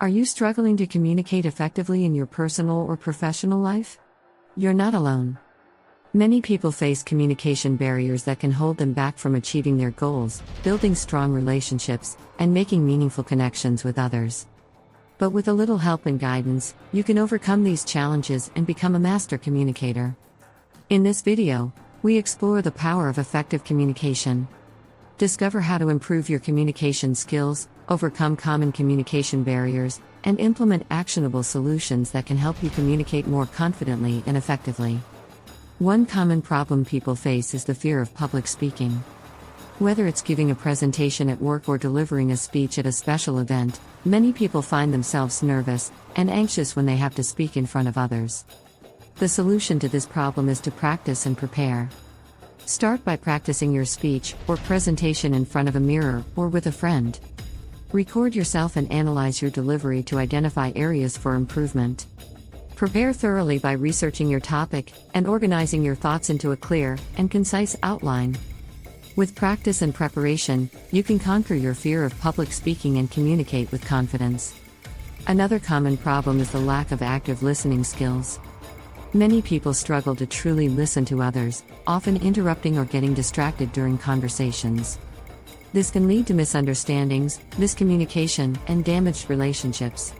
Are you struggling to communicate effectively in your personal or professional life? You're not alone. Many people face communication barriers that can hold them back from achieving their goals, building strong relationships, and making meaningful connections with others. But with a little help and guidance, you can overcome these challenges and become a master communicator. In this video, we explore the power of effective communication. Discover how to improve your communication skills, overcome common communication barriers, and implement actionable solutions that can help you communicate more confidently and effectively. One common problem people face is the fear of public speaking. Whether it's giving a presentation at work or delivering a speech at a special event, many people find themselves nervous and anxious when they have to speak in front of others. The solution to this problem is to practice and prepare. Start by practicing your speech or presentation in front of a mirror or with a friend. Record yourself and analyze your delivery to identify areas for improvement. Prepare thoroughly by researching your topic and organizing your thoughts into a clear and concise outline. With practice and preparation, you can conquer your fear of public speaking and communicate with confidence. Another common problem is the lack of active listening skills. Many people struggle to truly listen to others, often interrupting or getting distracted during conversations. This can lead to misunderstandings, miscommunication, and damaged relationships.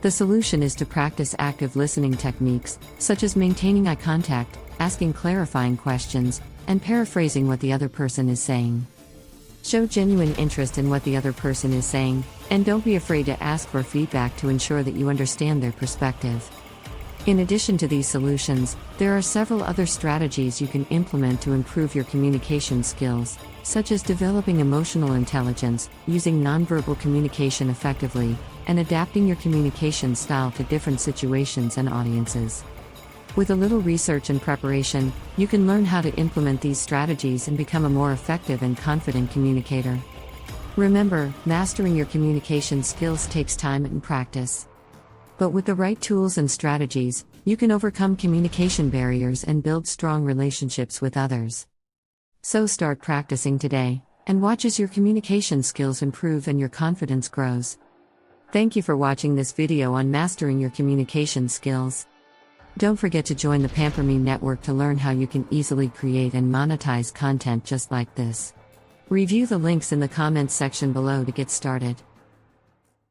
The solution is to practice active listening techniques, such as maintaining eye contact, asking clarifying questions, and paraphrasing what the other person is saying. Show genuine interest in what the other person is saying, and don't be afraid to ask for feedback to ensure that you understand their perspective. In addition to these solutions, there are several other strategies you can implement to improve your communication skills, such as developing emotional intelligence, using nonverbal communication effectively, and adapting your communication style to different situations and audiences. With a little research and preparation, you can learn how to implement these strategies and become a more effective and confident communicator. Remember, mastering your communication skills takes time and practice. But with the right tools and strategies, you can overcome communication barriers and build strong relationships with others. So start practicing today, and watch as your communication skills improve and your confidence grows. Thank you for watching this video on mastering your communication skills. Don't forget to join the Pamper Me network to learn how you can easily create and monetize content just like this. Review the links in the comments section below to get started.